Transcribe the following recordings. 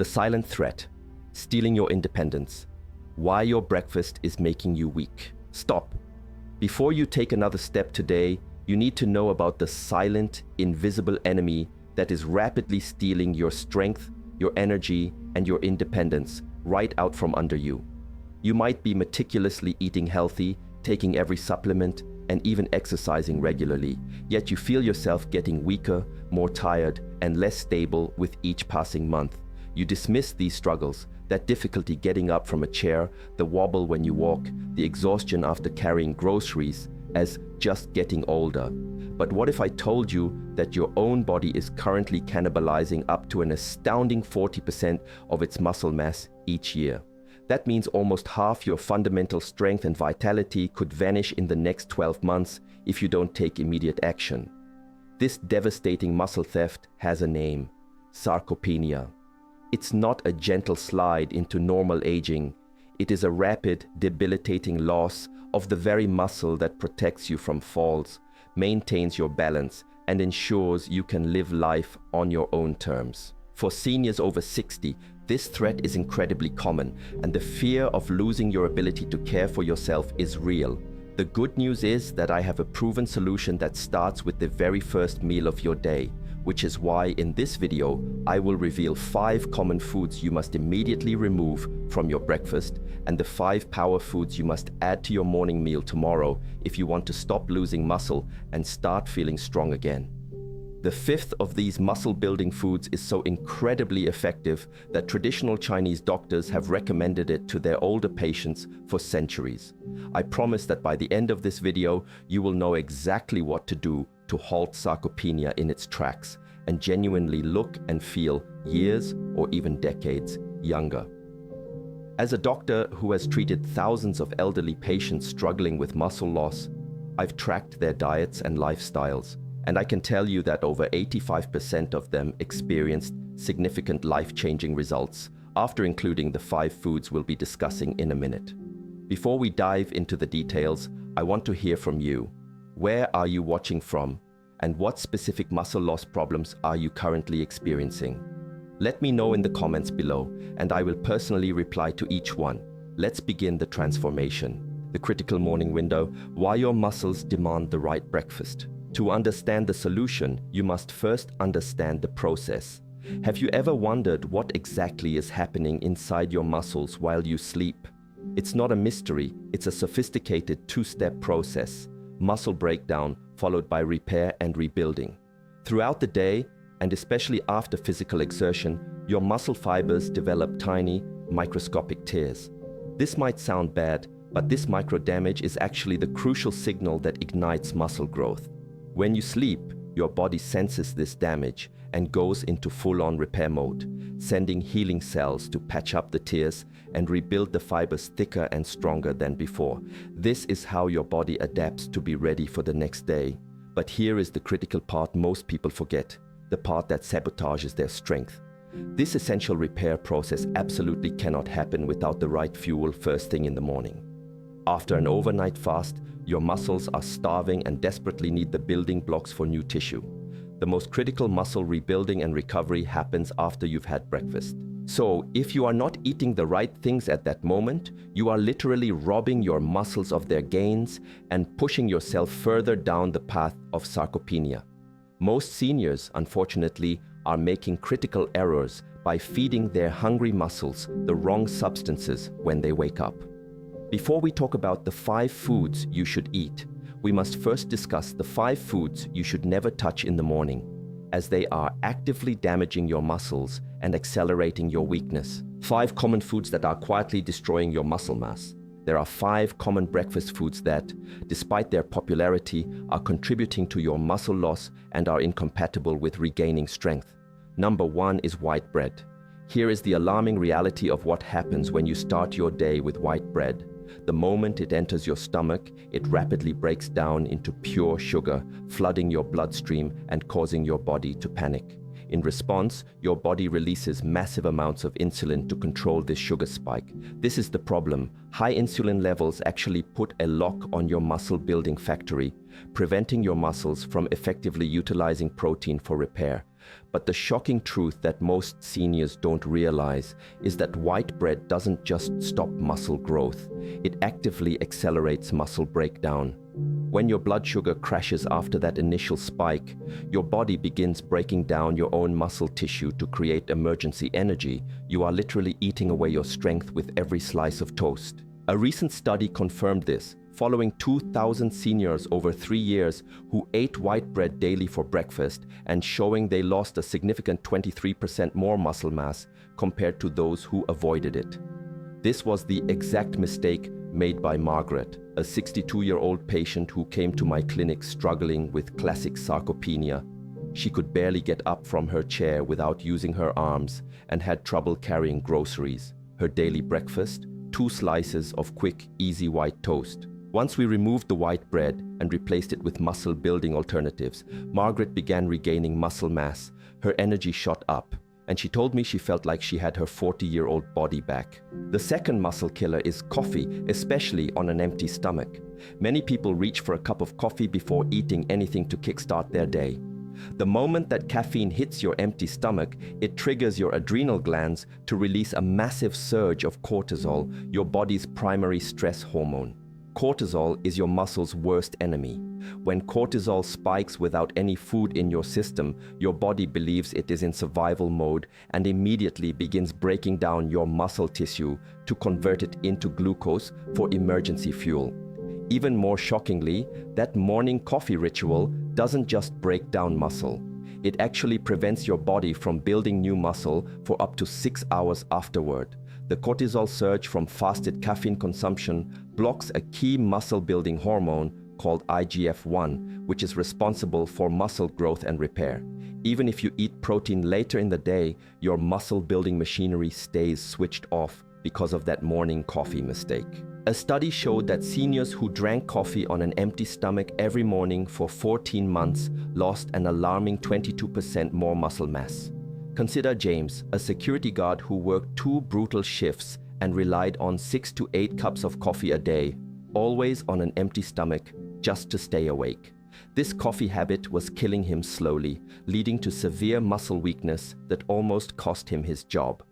The silent threat, stealing your independence. Why your breakfast is making you weak. Stop. Before you take another step today, you need to know about the silent, invisible enemy that is rapidly stealing your strength, your energy, and your independence right out from under you. You might be meticulously eating healthy, taking every supplement, and even exercising regularly, yet you feel yourself getting weaker, more tired, and less stable with each passing month. You dismiss these struggles, that difficulty getting up from a chair, the wobble when you walk, the exhaustion after carrying groceries, as just getting older. But what if I told you that your own body is currently cannibalizing up to an astounding 40% of its muscle mass each year? That means almost half your fundamental strength and vitality could vanish in the next 12 months if you don't take immediate action. This devastating muscle theft has a name: sarcopenia. It's not a gentle slide into normal aging. It is a rapid, debilitating loss of the very muscle that protects you from falls, maintains your balance, and ensures you can live life on your own terms. For seniors over 60, this threat is incredibly common, and the fear of losing your ability to care for yourself is real. The good news is that I have a proven solution that starts with the very first meal of your day, which is why in this video, I will reveal 5 common foods you must immediately remove from your breakfast and the 5 power foods you must add to your morning meal tomorrow if you want to stop losing muscle and start feeling strong again. The 5th of these muscle-building foods is so incredibly effective that traditional Chinese doctors have recommended it to their older patients for centuries. I promise that by the end of this video, you will know exactly what to do to halt sarcopenia in its tracks and genuinely look and feel years or even decades younger. As a doctor who has treated thousands of elderly patients struggling with muscle loss, I've tracked their diets and lifestyles, and I can tell you that over 85% of them experienced significant life-changing results after including the 5 foods we'll be discussing in a minute. Before we dive into the details, I want to hear from you. Where are you watching from, and what specific muscle loss problems are you currently experiencing? Let me know in the comments below, and I will personally reply to each one. Let's begin the transformation. The critical morning window: why your muscles demand the right breakfast. To understand the solution, you must first understand the process. Have you ever wondered what exactly is happening inside your muscles while you sleep? It's not a mystery, it's a sophisticated 2-step process. Muscle breakdown followed by repair and rebuilding. Throughout the day, and especially after physical exertion, your muscle fibers develop tiny, microscopic tears. This might sound bad, but this micro damage is actually the crucial signal that ignites muscle growth. When you sleep, your body senses this damage and goes into full-on repair mode, sending healing cells to patch up the tears and rebuild the fibers thicker and stronger than before. This is how your body adapts to be ready for the next day. But here is the critical part most people forget, the part that sabotages their strength. This essential repair process absolutely cannot happen without the right fuel first thing in the morning. After an overnight fast, your muscles are starving and desperately need the building blocks for new tissue. The most critical muscle rebuilding and recovery happens after you've had breakfast. So, if you are not eating the right things at that moment, you are literally robbing your muscles of their gains and pushing yourself further down the path of sarcopenia. Most seniors, unfortunately, are making critical errors by feeding their hungry muscles the wrong substances when they wake up. Before we talk about the 5 foods you should eat, we must first discuss the 5 foods you should never touch in the morning, as they are actively damaging your muscles and accelerating your weakness. 5 common foods that are quietly destroying your muscle mass. There are 5 common breakfast foods that, despite their popularity, are contributing to your muscle loss and are incompatible with regaining strength. Number 1 is white bread. Here is the alarming reality of what happens when you start your day with white bread. The moment it enters your stomach, it rapidly breaks down into pure sugar, flooding your bloodstream and causing your body to panic. In response, your body releases massive amounts of insulin to control this sugar spike. This is the problem. High insulin levels actually put a lock on your muscle-building factory, preventing your muscles from effectively utilizing protein for repair. But the shocking truth that most seniors don't realize is that white bread doesn't just stop muscle growth, it actively accelerates muscle breakdown. When your blood sugar crashes after that initial spike, your body begins breaking down your own muscle tissue to create emergency energy. You are literally eating away your strength with every slice of toast. A recent study confirmed this, following 2,000 seniors over 3 years who ate white bread daily for breakfast and showing they lost a significant 23% more muscle mass compared to those who avoided it. This was the exact mistake made by Margaret, a 62-year-old patient who came to my clinic struggling with classic sarcopenia. She could barely get up from her chair without using her arms and had trouble carrying groceries. Her daily breakfast, 2 slices of quick, easy white toast. Once we removed the white bread and replaced it with muscle-building alternatives, Margaret began regaining muscle mass. Her energy shot up, and she told me she felt like she had her 40-year-old body back. The second muscle killer is coffee, especially on an empty stomach. Many people reach for a cup of coffee before eating anything to kickstart their day. The moment that caffeine hits your empty stomach, it triggers your adrenal glands to release a massive surge of cortisol, your body's primary stress hormone. Cortisol is your muscle's worst enemy. When cortisol spikes without any food in your system, your body believes it is in survival mode and immediately begins breaking down your muscle tissue to convert it into glucose for emergency fuel. Even more shockingly, that morning coffee ritual doesn't just break down muscle. It actually prevents your body from building new muscle for up to 6 hours afterward. The cortisol surge from fasted caffeine consumption blocks a key muscle-building hormone called IGF-1, which is responsible for muscle growth and repair. Even if you eat protein later in the day, your muscle-building machinery stays switched off because of that morning coffee mistake. A study showed that seniors who drank coffee on an empty stomach every morning for 14 months lost an alarming 22% more muscle mass. Consider James, a security guard who worked 2 brutal shifts and relied on 6 to 8 cups of coffee a day, always on an empty stomach, just to stay awake. This coffee habit was killing him slowly, leading to severe muscle weakness that almost cost him his job.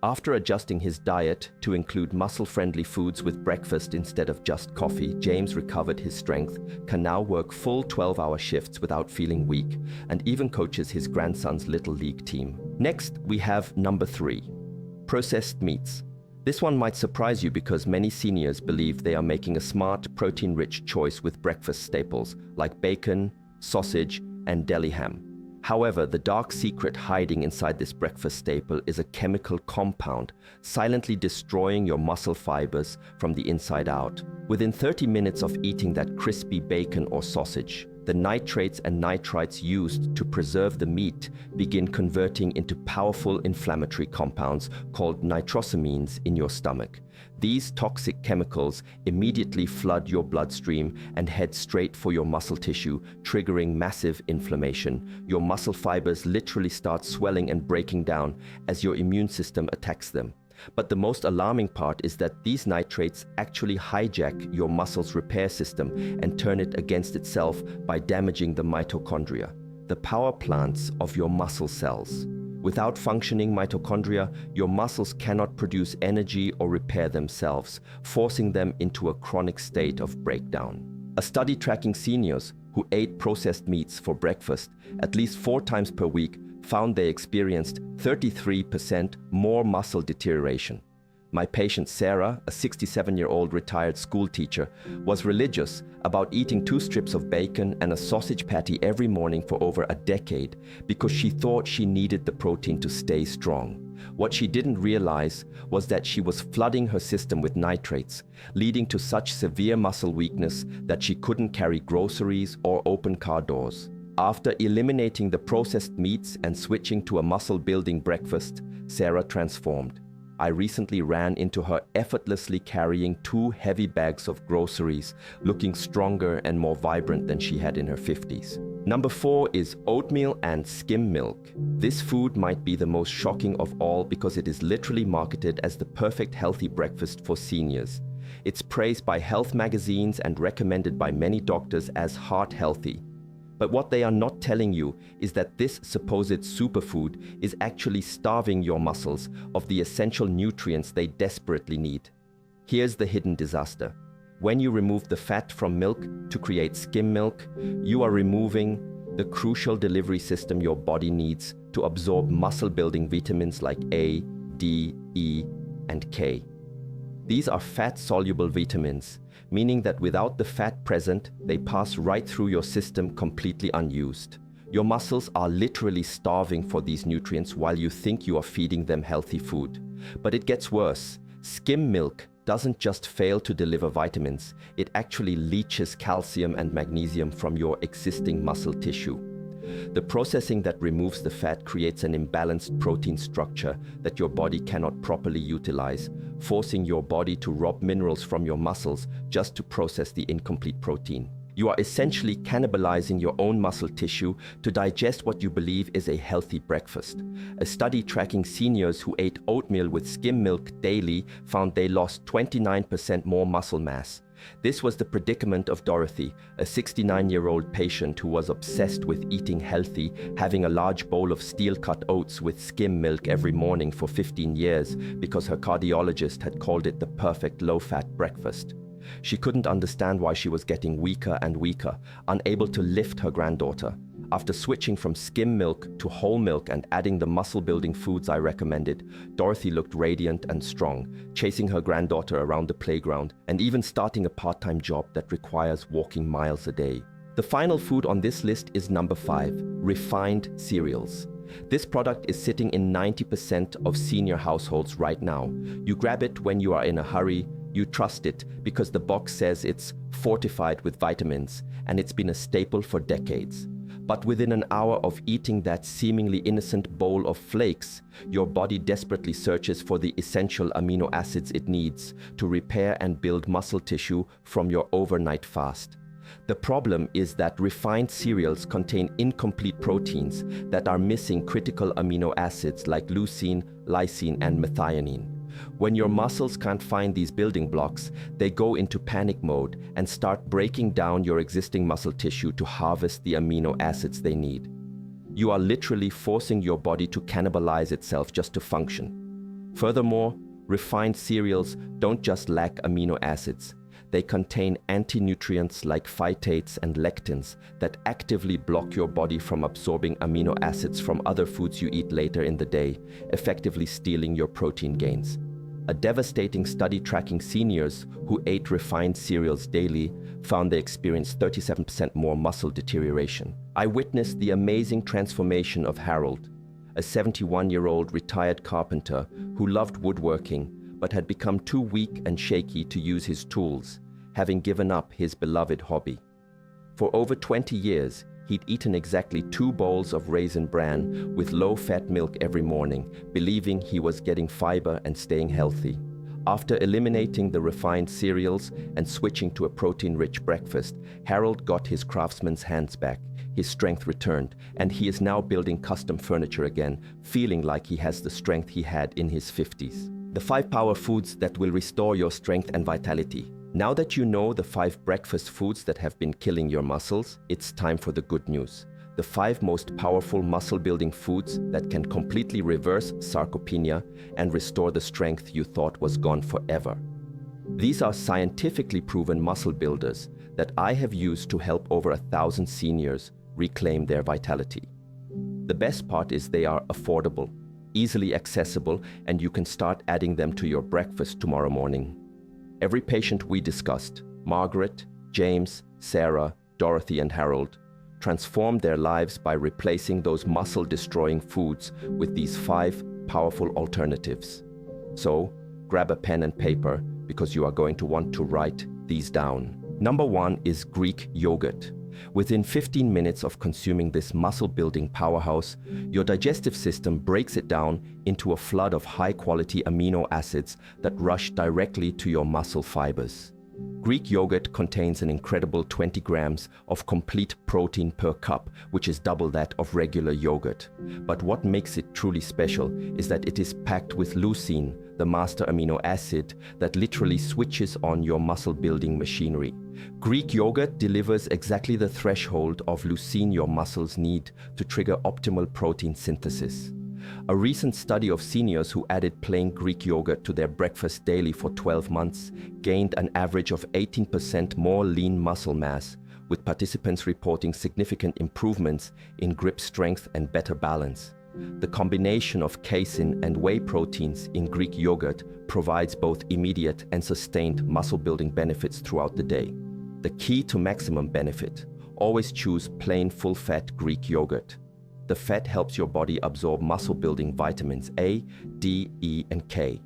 After adjusting his diet to include muscle-friendly foods with breakfast instead of just coffee, James recovered his strength, can now work full 12-hour shifts without feeling weak, and even coaches his grandson's little league team. Next, we have number 3, processed meats. This one might surprise you because many seniors believe they are making a smart, protein-rich choice with breakfast staples like bacon, sausage, and deli ham. However, the dark secret hiding inside this breakfast staple is a chemical compound, silently destroying your muscle fibers from the inside out. Within 30 minutes of eating that crispy bacon or sausage, the nitrates and nitrites used to preserve the meat begin converting into powerful inflammatory compounds called nitrosamines in your stomach. These toxic chemicals immediately flood your bloodstream and head straight for your muscle tissue, triggering massive inflammation. Your muscle fibers literally start swelling and breaking down as your immune system attacks them. But the most alarming part is that these nitrates actually hijack your muscle's repair system and turn it against itself by damaging the mitochondria, the power plants of your muscle cells. Without functioning mitochondria, your muscles cannot produce energy or repair themselves, forcing them into a chronic state of breakdown. A study tracking seniors who ate processed meats for breakfast at least 4 times per week found they experienced 33% more muscle deterioration. My patient Sarah, a 67-year-old retired school teacher, was religious about eating 2 strips of bacon and a sausage patty every morning for over a decade because she thought she needed the protein to stay strong. What she didn't realize was that she was flooding her system with nitrates, leading to such severe muscle weakness that she couldn't carry groceries or open car doors. After eliminating the processed meats and switching to a muscle-building breakfast, Sarah transformed. I recently ran into her effortlessly carrying 2 heavy bags of groceries, looking stronger and more vibrant than she had in her 50s. Number 4 is oatmeal and skim milk. This food might be the most shocking of all because it is literally marketed as the perfect healthy breakfast for seniors. It's praised by health magazines and recommended by many doctors as heart healthy. But what they are not telling you is that this supposed superfood is actually starving your muscles of the essential nutrients they desperately need. Here's the hidden disaster. When you remove the fat from milk to create skim milk, you are removing the crucial delivery system your body needs to absorb muscle-building vitamins like A, D, E, and K. These are fat-soluble vitamins, meaning that without the fat present, they pass right through your system completely unused. Your muscles are literally starving for these nutrients while you think you are feeding them healthy food. But it gets worse. Skim milk doesn't just fail to deliver vitamins, it actually leaches calcium and magnesium from your existing muscle tissue. The processing that removes the fat creates an imbalanced protein structure that your body cannot properly utilize, forcing your body to rob minerals from your muscles just to process the incomplete protein. You are essentially cannibalizing your own muscle tissue to digest what you believe is a healthy breakfast. A study tracking seniors who ate oatmeal with skim milk daily found they lost 29% more muscle mass. This was the predicament of Dorothy, a 69-year-old patient who was obsessed with eating healthy, having a large bowl of steel-cut oats with skim milk every morning for 15 years because her cardiologist had called it the perfect low-fat breakfast. She couldn't understand why she was getting weaker and weaker, unable to lift her granddaughter. After switching from skim milk to whole milk and adding the muscle-building foods I recommended, Dorothy looked radiant and strong, chasing her granddaughter around the playground and even starting a part-time job that requires walking miles a day. The final food on this list is number 5, refined cereals. This product is sitting in 90% of senior households right now. You grab it when you are in a hurry, you trust it because the box says it's fortified with vitamins and it's been a staple for decades. But within an hour of eating that seemingly innocent bowl of flakes, your body desperately searches for the essential amino acids it needs to repair and build muscle tissue from your overnight fast. The problem is that refined cereals contain incomplete proteins that are missing critical amino acids like leucine, lysine, and methionine. When your muscles can't find these building blocks, they go into panic mode and start breaking down your existing muscle tissue to harvest the amino acids they need. You are literally forcing your body to cannibalize itself just to function. Furthermore, refined cereals don't just lack amino acids. They contain anti-nutrients like phytates and lectins that actively block your body from absorbing amino acids from other foods you eat later in the day, effectively stealing your protein gains. A devastating study tracking seniors who ate refined cereals daily found they experienced 37% more muscle deterioration. I witnessed the amazing transformation of Harold, a 71-year-old retired carpenter who loved woodworking but had become too weak and shaky to use his tools, having given up his beloved hobby. For over 20 years, he'd eaten exactly 2 bowls of raisin bran with low-fat milk every morning, believing he was getting fiber and staying healthy. After eliminating the refined cereals and switching to a protein-rich breakfast, Harold got his craftsman's hands back, his strength returned, and he is now building custom furniture again, feeling like he has the strength he had in his 50s. The 5 power foods that will restore your strength and vitality. Now that you know the 5 breakfast foods that have been killing your muscles, it's time for the good news. The 5 most powerful muscle-building foods that can completely reverse sarcopenia and restore the strength you thought was gone forever. These are scientifically proven muscle builders that I have used to help over 1,000 seniors reclaim their vitality. The best part is they are affordable, easily accessible, and you can start adding them to your breakfast tomorrow morning. Every patient we discussed, Margaret, James, Sarah, Dorothy, and Harold, transformed their lives by replacing those muscle-destroying foods with these 5 powerful alternatives. So, grab a pen and paper because you are going to want to write these down. Number 1 is Greek yogurt. Within 15 minutes of consuming this muscle-building powerhouse, your digestive system breaks it down into a flood of high-quality amino acids that rush directly to your muscle fibers. Greek yogurt contains an incredible 20 grams of complete protein per cup, which is double that of regular yogurt. But what makes it truly special is that it is packed with leucine, the master amino acid that literally switches on your muscle-building machinery. Greek yogurt delivers exactly the threshold of leucine your muscles need to trigger optimal protein synthesis. A recent study of seniors who added plain Greek yogurt to their breakfast daily for 12 months gained an average of 18% more lean muscle mass, with participants reporting significant improvements in grip strength and better balance. The combination of casein and whey proteins in Greek yogurt provides both immediate and sustained muscle-building benefits throughout the day. The key to maximum benefit: always choose plain full-fat Greek yogurt. The fat helps your body absorb muscle-building vitamins A, D, E, and K.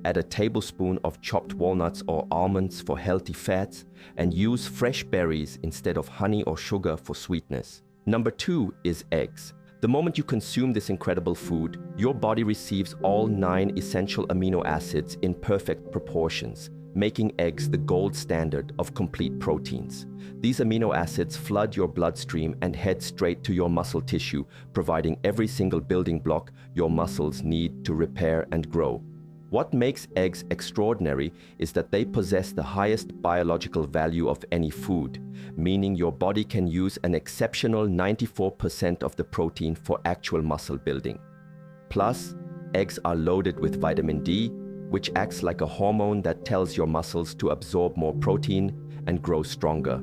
Add a tablespoon of chopped walnuts or almonds for healthy fats, and use fresh berries instead of honey or sugar for sweetness. Number 2 is eggs. The moment you consume this incredible food, your body receives all 9 essential amino acids in perfect proportions, making eggs the gold standard of complete proteins. These amino acids flood your bloodstream and head straight to your muscle tissue, providing every single building block your muscles need to repair and grow. What makes eggs extraordinary is that they possess the highest biological value of any food, meaning your body can use an exceptional 94% of the protein for actual muscle building. Plus, eggs are loaded with vitamin D, which acts like a hormone that tells your muscles to absorb more protein and grow stronger.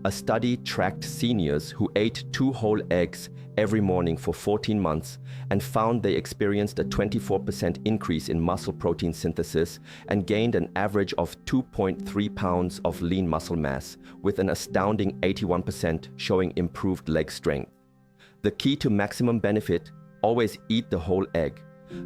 A study tracked seniors who ate 2 whole eggs every morning for 14 months and found they experienced a 24% increase in muscle protein synthesis and gained an average of 2.3 pounds of lean muscle mass, with an astounding 81% showing improved leg strength. The key to maximum benefit: always eat the whole egg.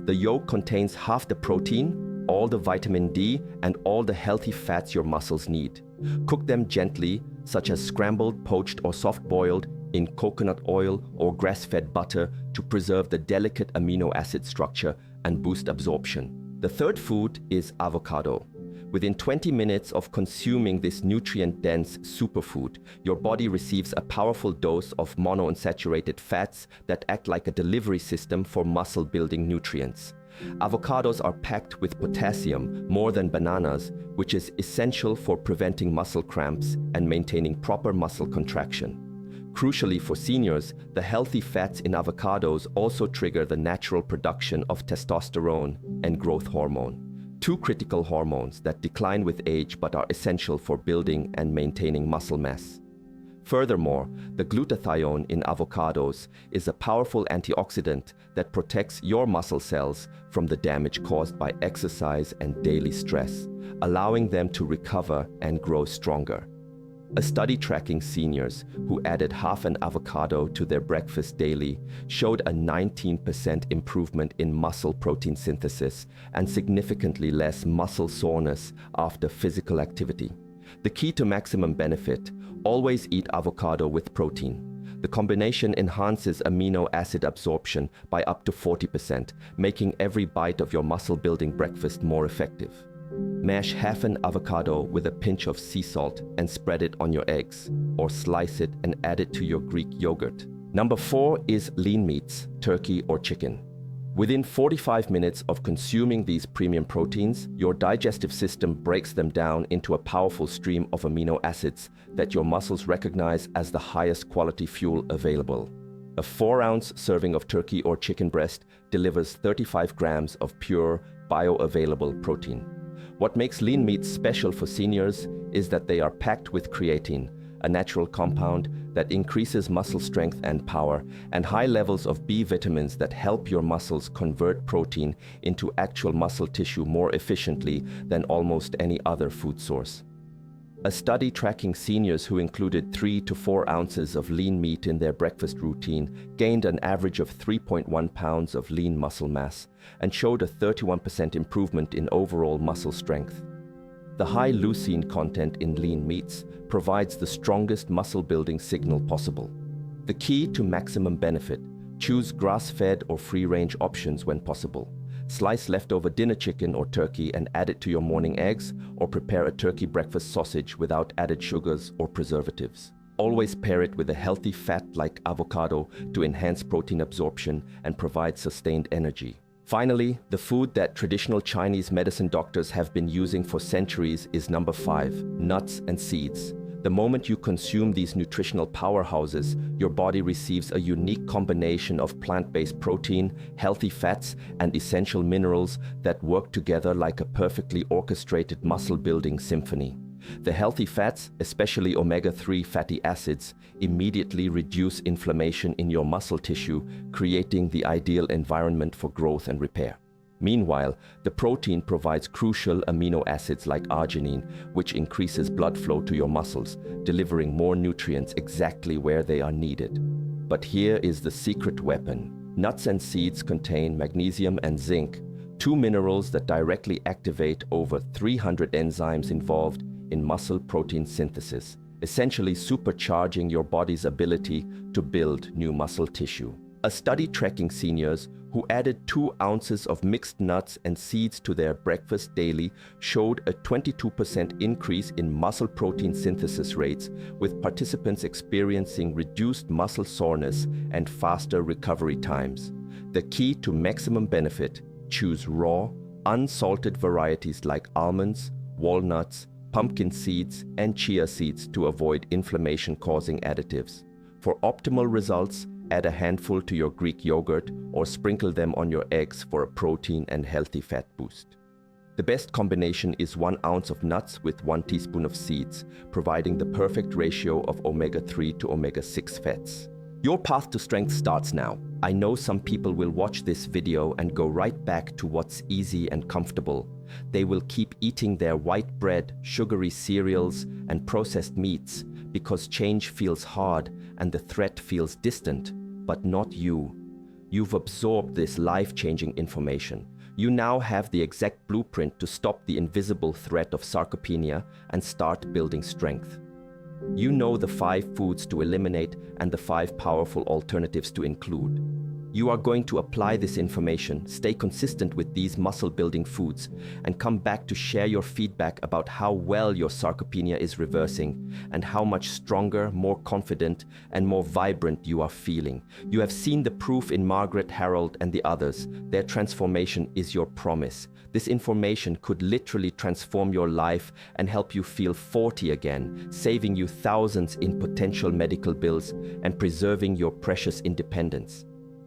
The yolk contains half the protein, all the vitamin D, and all the healthy fats your muscles need. Cook them gently, such as scrambled, poached, or soft-boiled, in coconut oil or grass-fed butter to preserve the delicate amino acid structure and boost absorption. The third food is avocado. Within 20 minutes of consuming this nutrient-dense superfood, your body receives a powerful dose of monounsaturated fats that act like a delivery system for muscle-building nutrients. Avocados are packed with potassium more than bananas, which is essential for preventing muscle cramps and maintaining proper muscle contraction. Crucially for seniors, the healthy fats in avocados also trigger the natural production of testosterone and growth hormone, 2 critical hormones that decline with age but are essential for building and maintaining muscle mass. Furthermore, the glutathione in avocados is a powerful antioxidant that protects your muscle cells from the damage caused by exercise and daily stress, allowing them to recover and grow stronger. A study tracking seniors who added half an avocado to their breakfast daily showed a 19% improvement in muscle protein synthesis and significantly less muscle soreness after physical activity. The key to maximum benefit: always eat avocado with protein. The combination enhances amino acid absorption by up to 40%, making every bite of your muscle-building breakfast more effective. Mash half an avocado with a pinch of sea salt and spread it on your eggs, or slice it and add it to your Greek yogurt. Number 4 is lean meats, turkey or chicken. Within 45 minutes of consuming these premium proteins, your digestive system breaks them down into a powerful stream of amino acids that your muscles recognize as the highest quality fuel available. A 4-ounce serving of turkey or chicken breast delivers 35 grams of pure, bioavailable protein. What makes lean meats special for seniors is that they are packed with creatine, a natural compound that increases muscle strength and power, and high levels of B vitamins that help your muscles convert protein into actual muscle tissue more efficiently than almost any other food source. A study tracking seniors who included 3 to 4 ounces of lean meat in their breakfast routine gained an average of 3.1 pounds of lean muscle mass and showed a 31% improvement in overall muscle strength. The high leucine content in lean meats provides the strongest muscle-building signal possible. The key to maximum benefit: choose grass-fed or free-range options when possible. Slice leftover dinner chicken or turkey and add it to your morning eggs, or prepare a turkey breakfast sausage without added sugars or preservatives. Always pair it with a healthy fat like avocado to enhance protein absorption and provide sustained energy. Finally, the food that traditional Chinese medicine doctors have been using for centuries is number 5, nuts and seeds. The moment you consume these nutritional powerhouses, your body receives a unique combination of plant-based protein, healthy fats, and essential minerals that work together like a perfectly orchestrated muscle-building symphony. The healthy fats, especially omega-3 fatty acids, immediately reduce inflammation in your muscle tissue, creating the ideal environment for growth and repair. Meanwhile, the protein provides crucial amino acids like arginine, which increases blood flow to your muscles, delivering more nutrients exactly where they are needed. But here is the secret weapon. Nuts and seeds contain magnesium and zinc, 2 minerals that directly activate over 300 enzymes involved in muscle protein synthesis, essentially supercharging your body's ability to build new muscle tissue. A study tracking seniors who added 2 ounces of mixed nuts and seeds to their breakfast daily showed a 22% increase in muscle protein synthesis rates, with participants experiencing reduced muscle soreness and faster recovery times. The key to maximum benefit: choose raw, unsalted varieties like almonds, walnuts, pumpkin seeds, and chia seeds to avoid inflammation-causing additives. For optimal results, add a handful to your Greek yogurt or sprinkle them on your eggs for a protein and healthy fat boost. The best combination is 1 ounce of nuts with 1 teaspoon of seeds, providing the perfect ratio of omega-3 to omega-6 fats. Your path to strength starts now. I know some people will watch this video and go right back to what's easy and comfortable. They will keep eating their white bread, sugary cereals, and processed meats because change feels hard and the threat feels distant, but not you. You've absorbed this life-changing information. You now have the exact blueprint to stop the invisible threat of sarcopenia and start building strength. You know the 5 foods to eliminate and the 5 powerful alternatives to include. You are going to apply this information, stay consistent with these muscle-building foods, and come back to share your feedback about how well your sarcopenia is reversing and how much stronger, more confident, and more vibrant you are feeling. You have seen the proof in Margaret, Harold, and the others. Their transformation is your promise. This information could literally transform your life and help you feel 40 again, saving you thousands in potential medical bills and preserving your precious independence.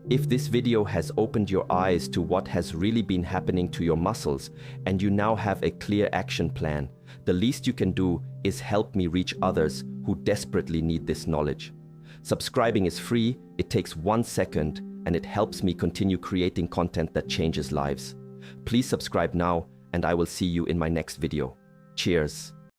If this video has opened your eyes to what has really been happening to your muscles and you now have a clear action plan, the least you can do is help me reach others who desperately need this knowledge. Subscribing is free, it takes 1 second, and it helps me continue creating content that changes lives. Please subscribe now, and I will see you in my next video. Cheers.